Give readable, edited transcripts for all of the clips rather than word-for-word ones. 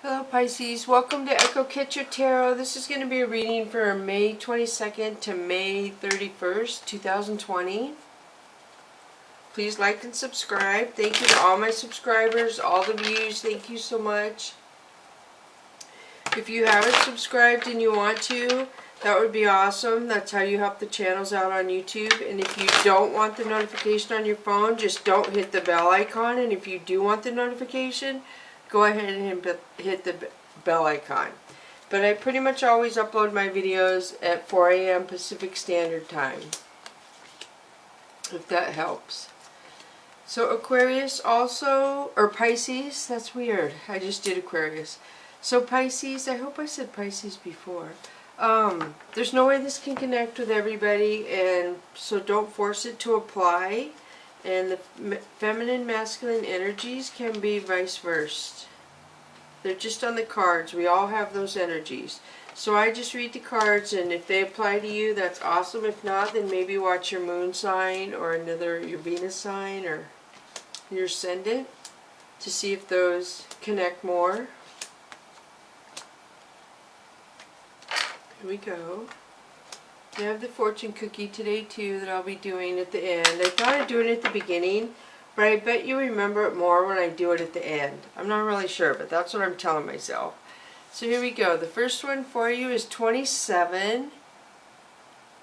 Hello Pisces, welcome to Echo Catcher Tarot. This is going to be a reading for May 22nd to May 31st, 2020. Please like and subscribe. Thank you to all my subscribers, all the views. Thank you so much. If you haven't subscribed and you want to, that would be awesome. That's how you help the channels out on YouTube. And if you don't want the notification on your phone, just don't hit the bell icon. And if you do want the notification, go ahead and hit the bell icon. But I pretty much always upload my videos at 4 a.m. Pacific Standard Time, if that helps. So Aquarius also, or Pisces, that's weird. I just did Aquarius. So Pisces, I hope I said Pisces before. There's no way this can connect with everybody, and so don't force it to apply. And the feminine, masculine energies can be vice versa. They're just on the cards. We all have those energies. So I just read the cards, and if they apply to you, that's awesome. If not, then maybe watch your moon sign or your Venus sign or your ascendant to see if those connect more. Here we go. I have the fortune cookie today too that I'll be doing at the end. I thought I'd do it at the beginning, but I bet you remember it more when I do it at the end. I'm not really sure, but that's what I'm telling myself. So here we go. The first one for you is 27.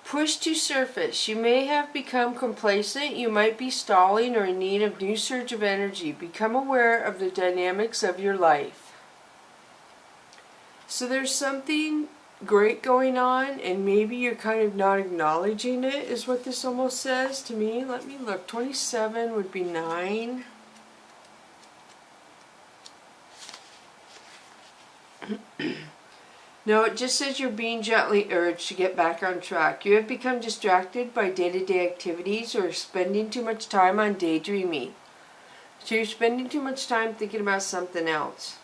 Push to surface. You may have become complacent. You might be stalling or in need of new surge of energy. Become aware of the dynamics of your life. So there's something great going on, and maybe you're kind of not acknowledging it, is what this almost says to me. Let me look. 27 would be 9. No, it just says you're being gently urged to get back on track. You have become distracted by day-to-day activities or spending too much time on daydreaming. So you're spending too much time thinking about something else.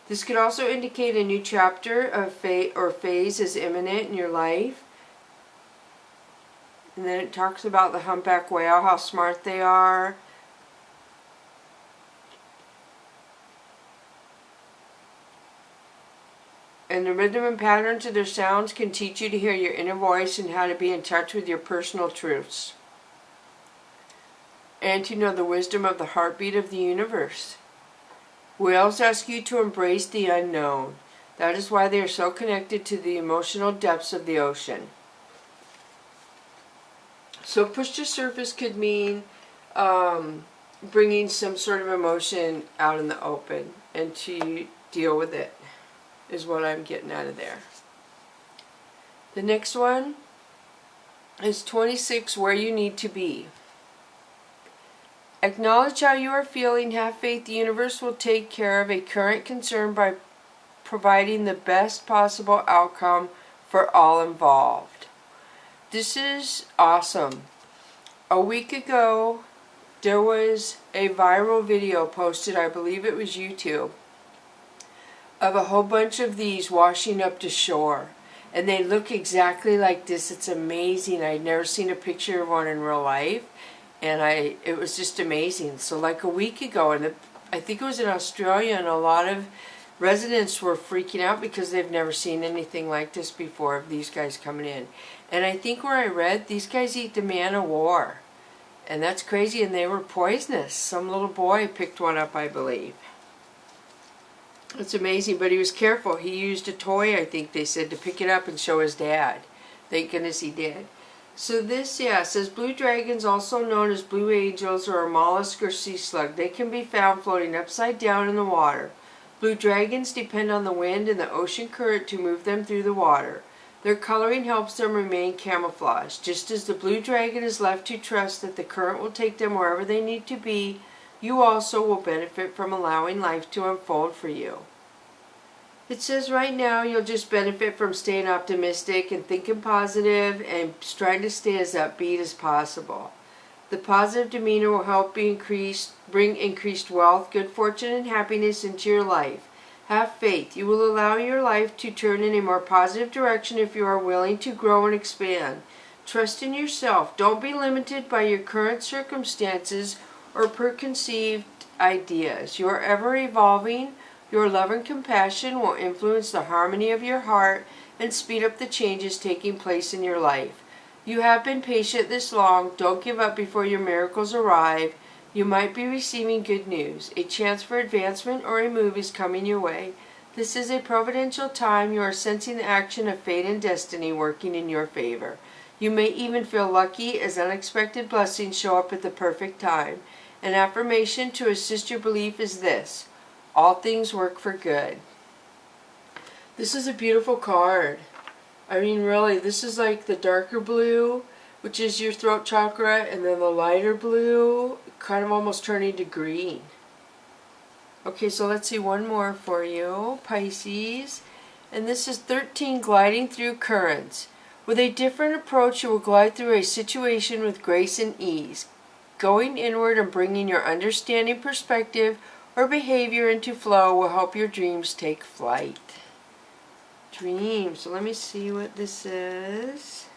This could also indicate a new chapter of fate or phase is imminent in your life. And then it talks about the humpback whale, how smart they are. And the rhythm and patterns of their sounds can teach you to hear your inner voice and how to be in touch with your personal truths. And to know the wisdom of the heartbeat of the universe. Whales ask you to embrace the unknown. That is why they are so connected to the emotional depths of the ocean. So push to surface could mean bringing some sort of emotion out in the open and to deal with it, is what I'm getting out of there. The next one is 26, where you need to be. Acknowledge how you are feeling. Have faith the universe will take care of a current concern by providing the best possible outcome for all involved. This is awesome. A week ago, there was a viral video posted, I believe it was YouTube, of a whole bunch of these washing up to shore. And they look exactly like this. It's amazing. I'd never seen a picture of one in real life. And it was just amazing. So like a week ago, and I think it was in Australia, and a lot of residents were freaking out because they've never seen anything like this before of these guys coming in. And I think where I read, these guys eat the man of war. And that's crazy, and they were poisonous. Some little boy picked one up, I believe. It's amazing, but he was careful. He used a toy, I think they said, to pick it up and show his dad. Thank goodness he did. So this, says blue dragons, also known as blue angels, or a mollusk or sea slug. They can be found floating upside down in the water. Blue dragons depend on the wind and the ocean current to move them through the water. Their coloring helps them remain camouflaged. Just as the blue dragon is left to trust that the current will take them wherever they need to be, you also will benefit from allowing life to unfold for you. It says right now you'll just benefit from staying optimistic and thinking positive and trying to stay as upbeat as possible. The positive demeanor will help bring increased wealth, good fortune, and happiness into your life. Have faith. You will allow your life to turn in a more positive direction if you are willing to grow and expand. Trust in yourself. Don't be limited by your current circumstances or preconceived ideas. You are ever evolving. Your love and compassion will influence the harmony of your heart and speed up the changes taking place in your life. You have been patient this long. Don't give up before your miracles arrive. You might be receiving good news. A chance for advancement or a move is coming your way. This is a providential time. You are sensing the action of fate and destiny working in your favor. You may even feel lucky as unexpected blessings show up at the perfect time. An affirmation to assist your belief is this: all things work for good. This is a beautiful card. I mean, really, this is like the darker blue, which is your throat chakra, and then the lighter blue, kind of almost turning to green. Okay, so let's see one more for you, Pisces. And this is 13, gliding through currents. With a different approach, you will glide through a situation with grace and ease. Going inward and bringing your understanding, perspective, or behavior into flow will help your dreams take flight. Dreams. So let me see what this is.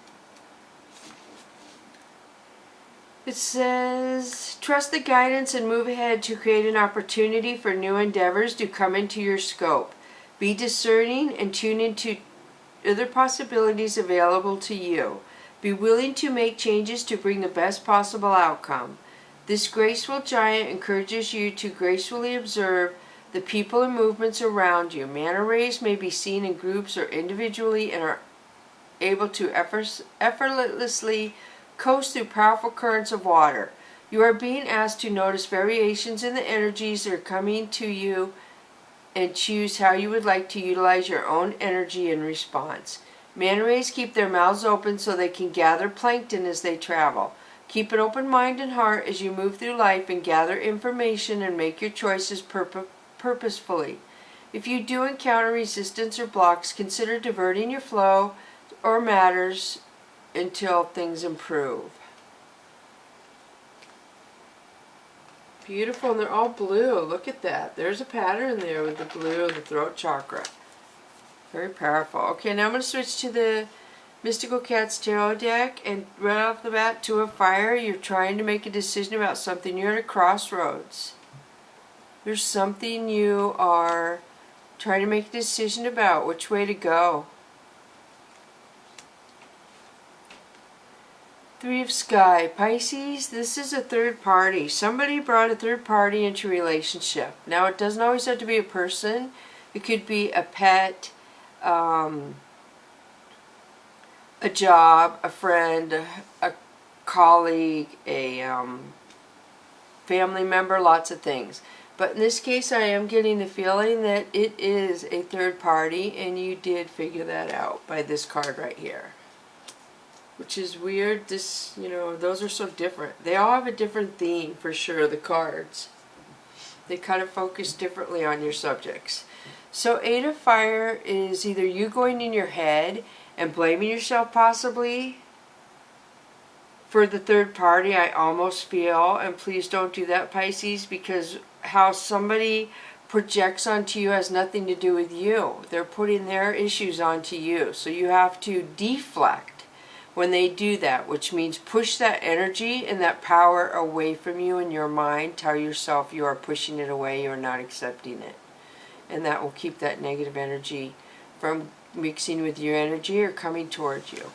It says, trust the guidance and move ahead to create an opportunity for new endeavors to come into your scope. Be discerning and tune into other possibilities available to you. Be willing to make changes to bring the best possible outcome. This graceful giant encourages you to gracefully observe the people and movements around you. Manta rays may be seen in groups or individually and are able to effortlessly coast through powerful currents of water. You are being asked to notice variations in the energies that are coming to you and choose how you would like to utilize your own energy in response. Manta rays keep their mouths open so they can gather plankton as they travel. Keep an open mind and heart as you move through life and gather information and make your choices purposefully. If you do encounter resistance or blocks, consider diverting your flow or matters until things improve. Beautiful, and they're all blue. Look at that. There's a pattern there with the blue of the throat chakra. Very powerful. Okay, now I'm going to switch to the Mystical Cats Tarot deck, and right off the bat, Two of Fire. You're trying to make a decision about something. You're at a crossroads. There's something you are trying to make a decision about, which way to go. Three of Sky. Pisces, this is a third party. Somebody brought a third party into a relationship. Now, it doesn't always have to be a person. It could be a pet, a job, a friend, a colleague, a family member, lots of things. But in this case, I am getting the feeling that it is a third party, and you did figure that out by this card right here. Which is weird. This, you know, those are so different. They all have a different theme for sure, the cards. They kind of focus differently on your subjects. So Eight of Fire is either you going in your head and blaming yourself possibly for the third party, I almost feel, and please don't do that, Pisces, because how somebody projects onto you has nothing to do with you. They're putting their issues onto you. So you have to deflect when they do that, which means push that energy and that power away from you in your mind. Tell yourself you are pushing it away, you are not accepting it. And that will keep that negative energy from mixing with your energy or coming towards you.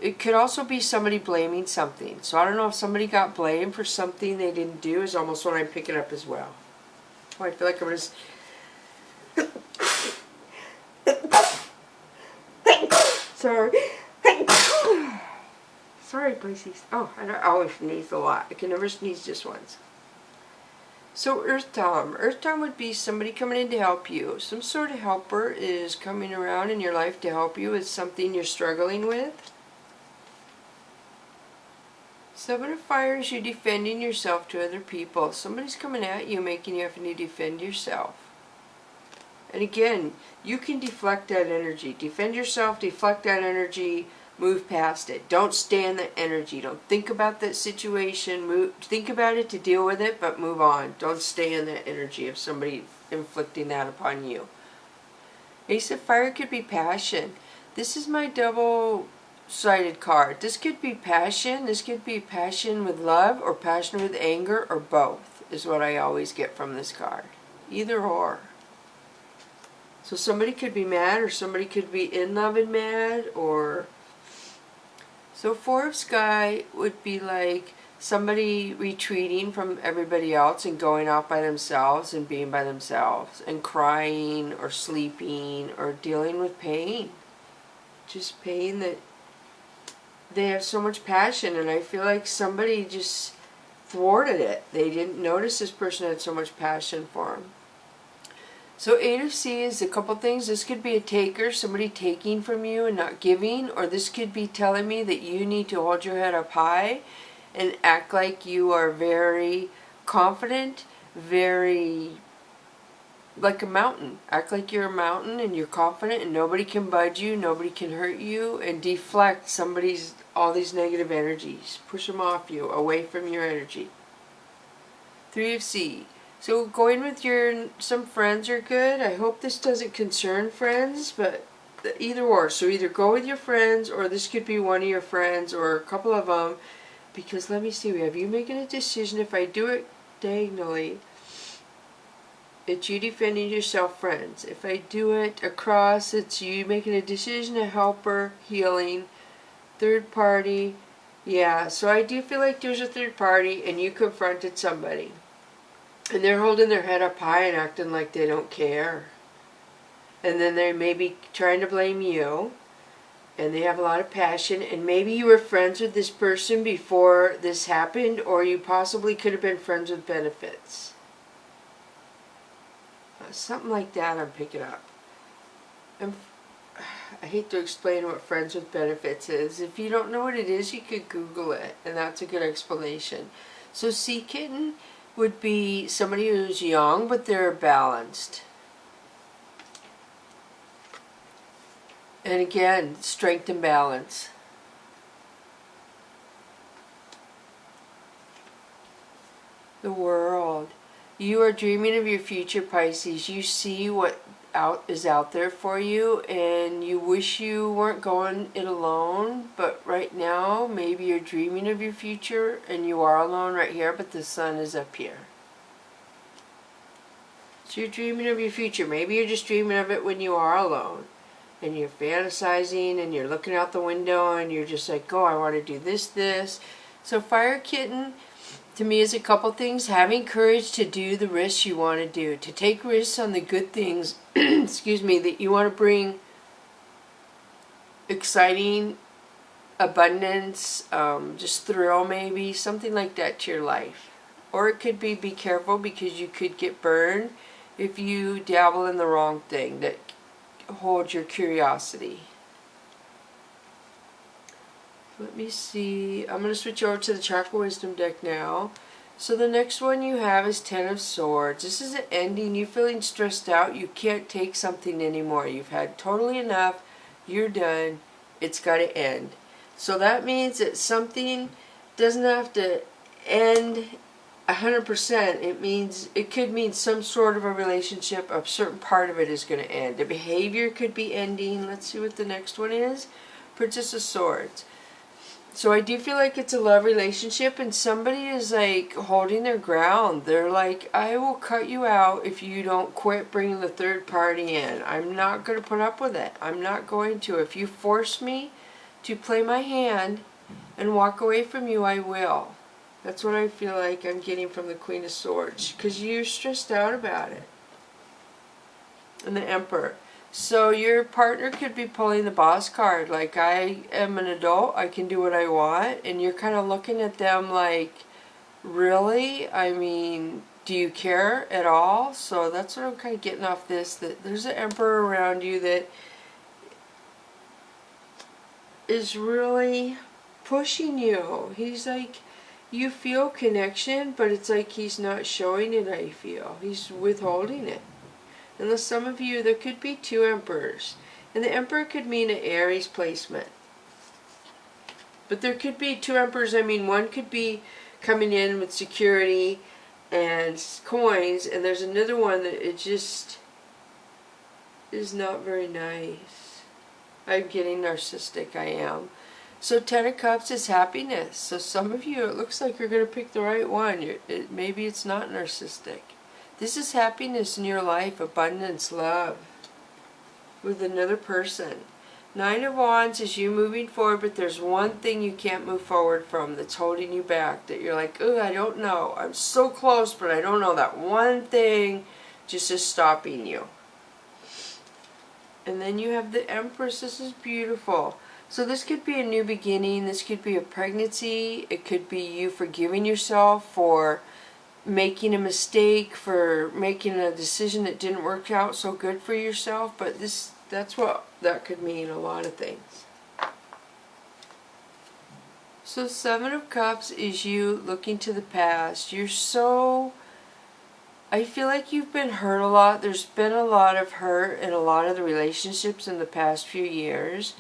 It could also be somebody blaming something. So I don't know if somebody got blamed for something they didn't do is almost what I'm picking up as well. Oh, I feel like I'm just... Sorry. Sorry, Pisces. Oh, I always sneeze a lot. I can never sneeze just once. So Earth Tom. Earth Tom would be somebody coming in to help you. Some sort of helper is coming around in your life to help you with something you're struggling with. Seven of Fire is you defending yourself to other people. Somebody's coming at you, making you have to defend yourself. And again, you can deflect that energy. Defend yourself, deflect that energy, move past it. Don't stay in that energy. Don't think about that situation. Think about it to deal with it, but move on. Don't stay in that energy of somebody inflicting that upon you. Ace of Fire could be passion. This is my double-sided card. This could be passion. This could be passion with love or passion with anger or both, is what I always get from this card. Either or. So somebody could be mad, or somebody could be in love and mad, or... So Four of Sky would be like somebody retreating from everybody else and going off by themselves and being by themselves and crying or sleeping or dealing with pain. Just pain that they have so much passion, and I feel like somebody just thwarted it. They didn't notice this person had so much passion for them. So Eight of Sea is a couple things. This could be a taker, somebody taking from you and not giving, or this could be telling me that you need to hold your head up high and act like you are very confident, very like a mountain. Act like you're a mountain and you're confident and nobody can budge you, nobody can hurt you, and deflect somebody's all these negative energies. Push them off you, away from your energy. Three of Sea. So going with some friends are good. I hope this doesn't concern friends, but either or. So either go with your friends, or this could be one of your friends or a couple of them. Because let me see, we have you making a decision. If I do it diagonally, it's you defending yourself, friends. If I do it across, it's you making a decision, a helper, healing, third party. Yeah, so I do feel like there's a third party and you confronted somebody. And they're holding their head up high and acting like they don't care. And then they may be trying to blame you. And they have a lot of passion. And maybe you were friends with this person before this happened. Or you possibly could have been friends with benefits. Something like that I'm picking up. I hate to explain what friends with benefits is. If you don't know what it is, you could Google it. And that's a good explanation. So Sea Kitten would be somebody who's young, but they're balanced. And again, strength and balance. The World. You are dreaming of your future, Pisces. You see what is out there for you, and you wish you weren't going it alone, but right now maybe you're dreaming of your future and you are alone right here, but the sun is up here. So you're dreaming of your future. Maybe you're just dreaming of it when you are alone and you're fantasizing and you're looking out the window and you're just like, oh, I want to do this. So Fire Kitten to me is a couple things. Having courage to do the risks you want to do. To take risks on the good things, excuse me, that you want to bring exciting, abundance, just thrill maybe, something like that to your life. Or it could be careful because you could get burned if you dabble in the wrong thing that holds your curiosity. Let me see. I'm going to switch over to the Chakra Wisdom deck now. So the next one you have is Ten of Swords. This is an ending. You're feeling stressed out. You can't take something anymore. You've had totally enough. You're done. It's got to end. So that means that something doesn't have to end 100%. It could mean some sort of a relationship. A certain part of it is going to end. The behavior could be ending. Let's see what the next one is. Princess of Swords. So I do feel like it's a love relationship and somebody is like holding their ground. They're like, I will cut you out if you don't quit bringing the third party in. I'm not going to put up with it. I'm not going to. If you force me to play my hand and walk away from you, I will. That's what I feel like I'm getting from the Queen of Swords. Because you're stressed out about it. And the Emperor. So your partner could be pulling the boss card, like I am an adult, I can do what I want, and you're kind of looking at them like, really? I mean, do you care at all? So that's what I'm kind of getting off this, that there's an Emperor around you that is really pushing you. He's like, you feel connection, but it's like he's not showing it, I feel. He's withholding it. And some of you, there could be two Emperors. And the Emperor could mean an Aries placement. But there could be two Emperors. I mean, one could be coming in with security and coins. And there's another one that it just is not very nice. I'm getting narcissistic, I am. So Ten of Cups is happiness. So some of you, it looks like you're going to pick the right one. Maybe it's not narcissistic. This is happiness in your life, abundance, love with another person. Nine of Wands is you moving forward, but there's one thing you can't move forward from that's holding you back, that you're like, oh, I don't know. I'm so close, but I don't know. That one thing just is stopping you. And then you have the Empress. This is beautiful. So this could be a new beginning. This could be a pregnancy. It could be you forgiving yourself for making a mistake, for making a decision that didn't work out so good for yourself. But that's what that could mean, a lot of things. So Seven of Cups is you looking to the past. You're so... I feel like you've been hurt a lot. There's been a lot of hurt in a lot of the relationships in the past few years.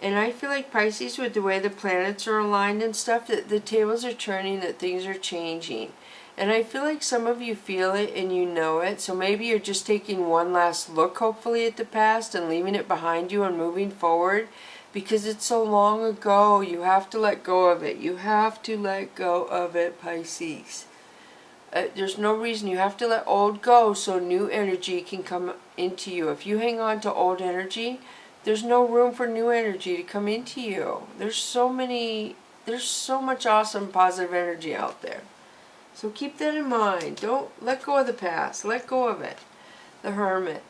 And I feel like Pisces, with the way the planets are aligned and stuff, that the tables are turning, that things are changing. And I feel like some of you feel it and you know it. So maybe you're just taking one last look, hopefully, at the past and leaving it behind you and moving forward. Because it's so long ago. You have to let go of it. You have to let go of it, Pisces. There's no reason. You have to let old go so new energy can come into you. If you hang on to old energy, there's no room for new energy to come into you. There's so much awesome positive energy out there. So keep that in mind. Don't let go of the past. Let go of it. The Hermit.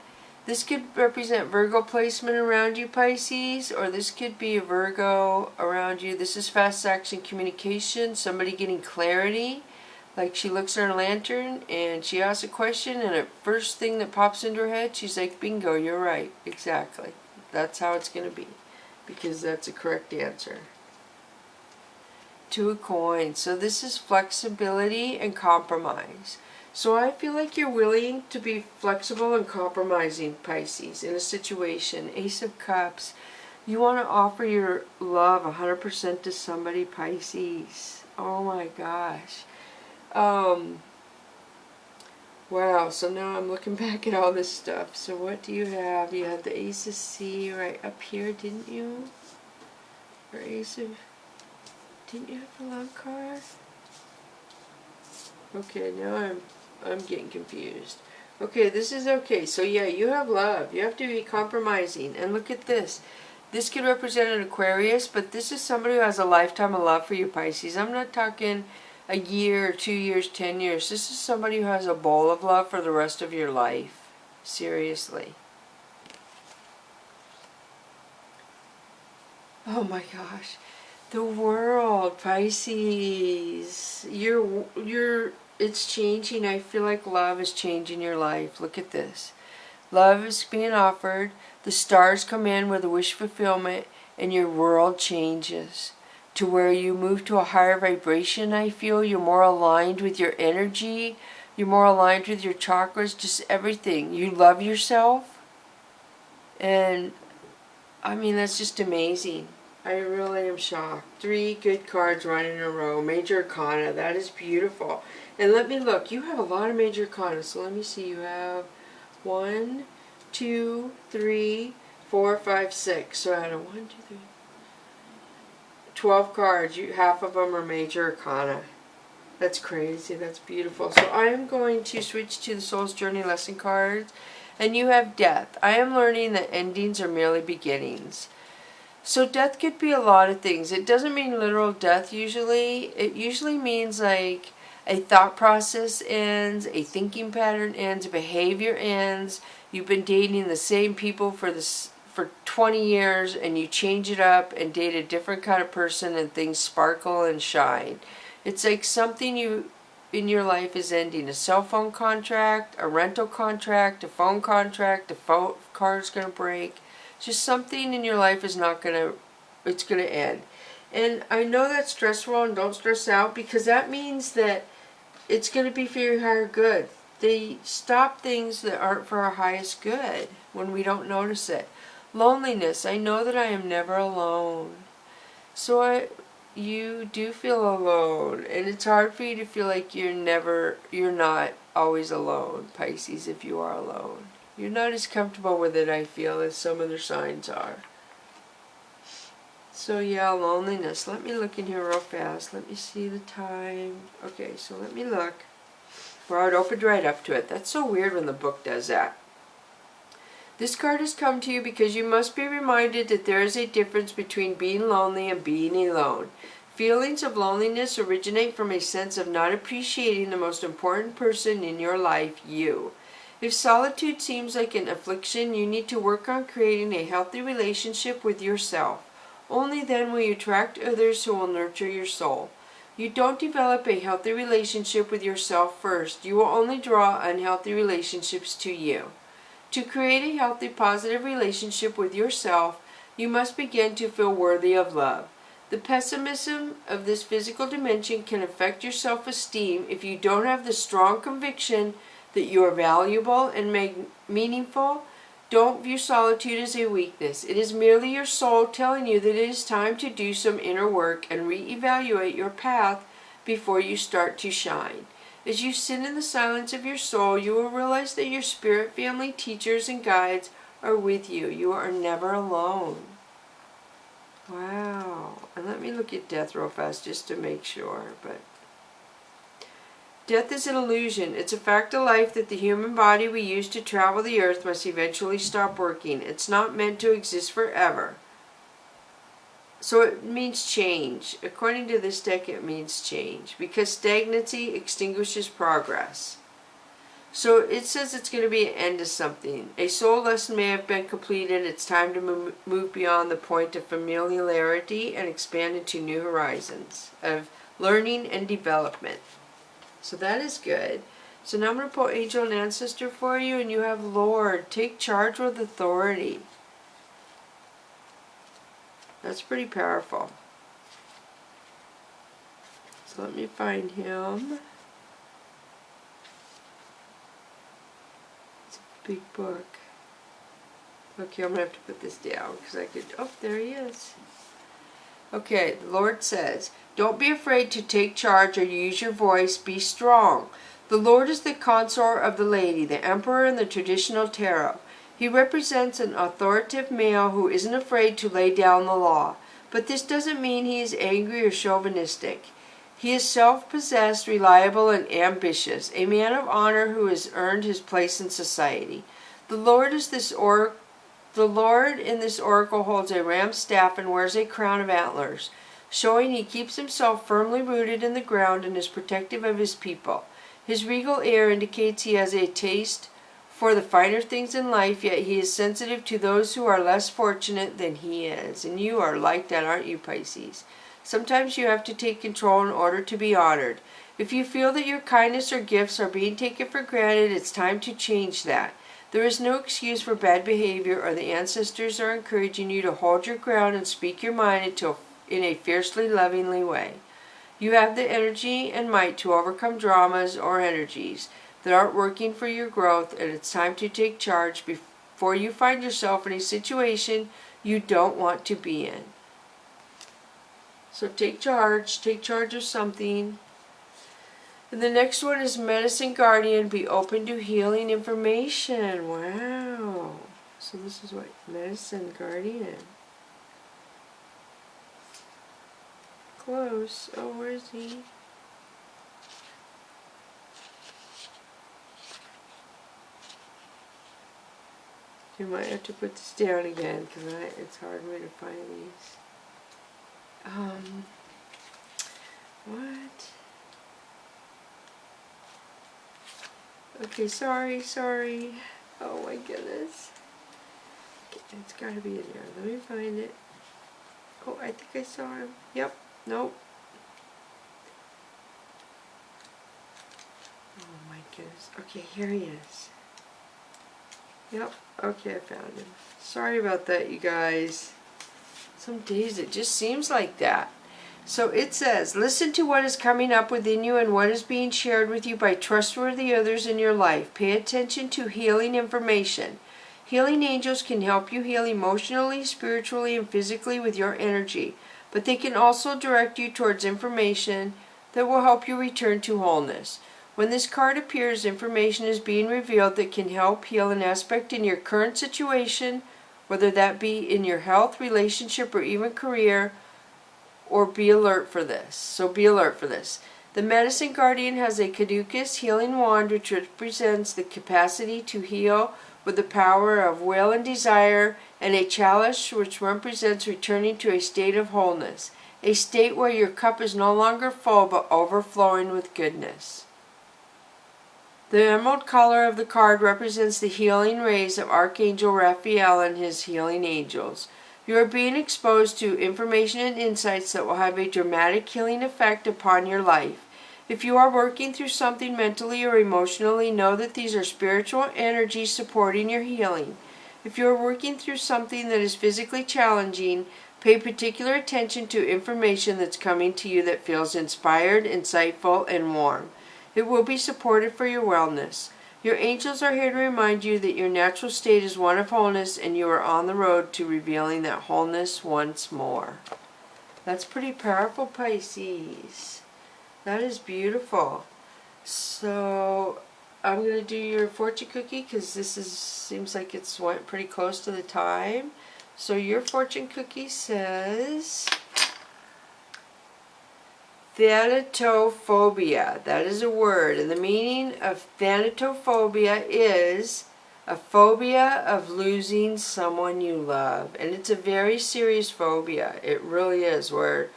This could represent Virgo placement around you, Pisces, or this could be a Virgo around you. This is fast action communication, somebody getting clarity. Like she looks at her lantern and she asks a question, and the first thing that pops into her head, she's like, bingo, you're right. Exactly. That's how it's going to be, because that's a correct answer. Two of Coins. So this is flexibility and compromise. So I feel like you're willing to be flexible and compromising, Pisces, in a situation. Ace of Cups. You want to offer your love 100% to somebody, Pisces. Oh my gosh. Wow, so now I'm looking back at all this stuff. So what do you have? You had the Ace of C right up here, didn't you? Or Ace of... Didn't you have the love card? Okay, now I'm getting confused. Okay, this is okay. So yeah, you have love. You have to be compromising. And look at this. This could represent an Aquarius, but this is somebody who has a lifetime of love for you, Pisces. I'm not talking a year, 2 years, 10 years. This is somebody who has a bowl of love for the rest of your life. Seriously. Oh my gosh. The World, Pisces. It's changing. I feel like love is changing your life. Look at this. Love is being offered. The stars come in with a wish fulfillment, and your world changes to where you move to a higher vibration. I feel you're more aligned with your energy. You're more aligned with your chakras, just everything. You love yourself. And, I mean, that's just amazing. I really am shocked. 3 good cards right in a row. Major Arcana. That is beautiful. And let me look. You have a lot of Major Arcana. So let me see. You have 1, 2, 3, 4, 5, 6. So out of 1, 2, 3... 12 cards, half of them are Major Arcana. That's crazy. That's beautiful. So I am going to switch to the Soul's Journey lesson cards. And you have Death. I am learning that endings are merely beginnings. So death could be a lot of things. It doesn't mean literal death usually. It usually means like a thought process ends, a thinking pattern ends, a behavior ends. You've been dating the same people for 20 years, and you change it up and date a different kind of person, and things sparkle and shine. It's like something in your life is ending. A cell phone contract, a rental contract, a phone contract, a phone car's going to break. Just something in your life is not going to, it's going to end. And I know that's stressful, and don't stress out, because that means that it's going to be for your higher good. They stop things that aren't for our highest good when we don't notice it. Loneliness. I know that I am never alone. So you do feel alone, and it's hard for you to feel like you're not always alone, Pisces, if you are alone. You're not as comfortable with it, I feel, as some other signs are. So yeah, loneliness. Let me look in here real fast. Let me see the time. Okay, so let me look. Wow, it opened right up to it. That's so weird when the book does that. This card has come to you because you must be reminded that there is a difference between being lonely and being alone. Feelings of loneliness originate from a sense of not appreciating the most important person in your life, you. If solitude seems like an affliction, you need to work on creating a healthy relationship with yourself. Only then will you attract others who will nurture your soul. You don't develop a healthy relationship with yourself first. You will only draw unhealthy relationships to you. To create a healthy, positive relationship with yourself, you must begin to feel worthy of love. The pessimism of this physical dimension can affect your self-esteem if you don't have the strong conviction that you are valuable and meaningful. Don't view solitude as a weakness. It is merely your soul telling you that it is time to do some inner work and reevaluate your path before you start to shine. As you sit in the silence of your soul, you will realize that your spirit family, teachers, and guides are with you. You are never alone. Wow. And let me look at death real fast just to make sure. But death is an illusion. It's a fact of life that the human body we use to travel the earth must eventually stop working. It's not meant to exist forever. So it means change. According to this deck, it means change. Because stagnancy extinguishes progress. So it says it's going to be an end to something. A soul lesson may have been completed. It's time to move beyond the point of familiarity and expand into new horizons of learning and development. So that is good. So now I'm going to pull Angel and Ancestor for you, and you have Lord. Take charge with authority. That's pretty powerful. So let me find him. It's a big book. Okay, I'm going to have to put this down because I could... Oh, there he is. Okay, the Lord says, don't be afraid to take charge or use your voice. Be strong. The Lord is the consort of the lady, the emperor in the traditional tarot. He represents an authoritative male who isn't afraid to lay down the law. But this doesn't mean he is angry or chauvinistic. He is self-possessed, reliable, and ambitious, a man of honor who has earned his place in society. The Lord in this oracle holds a ram's staff and wears a crown of antlers, showing he keeps himself firmly rooted in the ground and is protective of his people. His regal air indicates he has a taste for the finer things in life, yet he is sensitive to those who are less fortunate than he is. And you are like that, aren't you, Pisces? Sometimes you have to take control in order to be honored. If you feel that your kindness or gifts are being taken for granted, it's time to change that. There is no excuse for bad behavior, or the ancestors are encouraging you to hold your ground and speak your mind in a fiercely lovingly way. You have the energy and might to overcome dramas or energies that aren't working for your growth, and it's time to take charge before you find yourself in a situation you don't want to be in. So take charge of something. And the next one is Medicine Guardian. Be open to healing information. Wow. So this is what Medicine Guardian. Close. Oh, where is he? You might have to put this down again because it's hard for me to find these. What? Okay, sorry. Oh my goodness. Okay, it's gotta be in there. Let me find it. Oh, I think I saw him. Yep. Nope. Oh my goodness. Okay, here he is. Yep. Okay, I found him. Sorry about that, you guys. Some days it just seems like that. So it says, listen to what is coming up within you and what is being shared with you by trustworthy others in your life. Pay attention to healing information. Healing angels can help you heal emotionally, spiritually, and physically with your energy, but they can also direct you towards information that will help you return to wholeness. When this card appears, information is being revealed that can help heal an aspect in your current situation, whether that be in your health, relationship, or even career, or be alert for this. So be alert for this. The Medicine Guardian has a caduceus healing wand which represents the capacity to heal with the power of will and desire, and a chalice which represents returning to a state of wholeness, a state where your cup is no longer full but overflowing with goodness. The emerald color of the card represents the healing rays of Archangel Raphael and his healing angels. You are being exposed to information and insights that will have a dramatic healing effect upon your life. If you are working through something mentally or emotionally, know that these are spiritual energies supporting your healing. If you are working through something that is physically challenging, pay particular attention to information that's coming to you that feels inspired, insightful, and warm. It will be supportive for your wellness. Your angels are here to remind you that your natural state is one of wholeness and you are on the road to revealing that wholeness once more. That's pretty powerful, Pisces. That is beautiful. So I'm going to do your fortune cookie because seems like it's went pretty close to the time. So your fortune cookie says Thanatophobia. That is a word, and the meaning of Thanatophobia is a phobia of losing someone you love. And it's a very serious phobia. It really is, where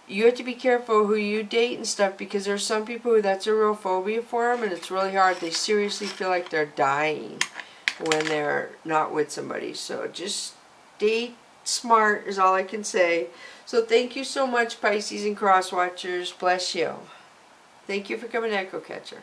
you have to be careful who you date and stuff, because there's some people who that's a real phobia for them, and it's really hard. They seriously feel like they're dying when they're not with somebody. So just date smart is all I can say. So thank you so much, Pisces and Cross Watchers. Bless you. Thank you for coming, Echo Catcher.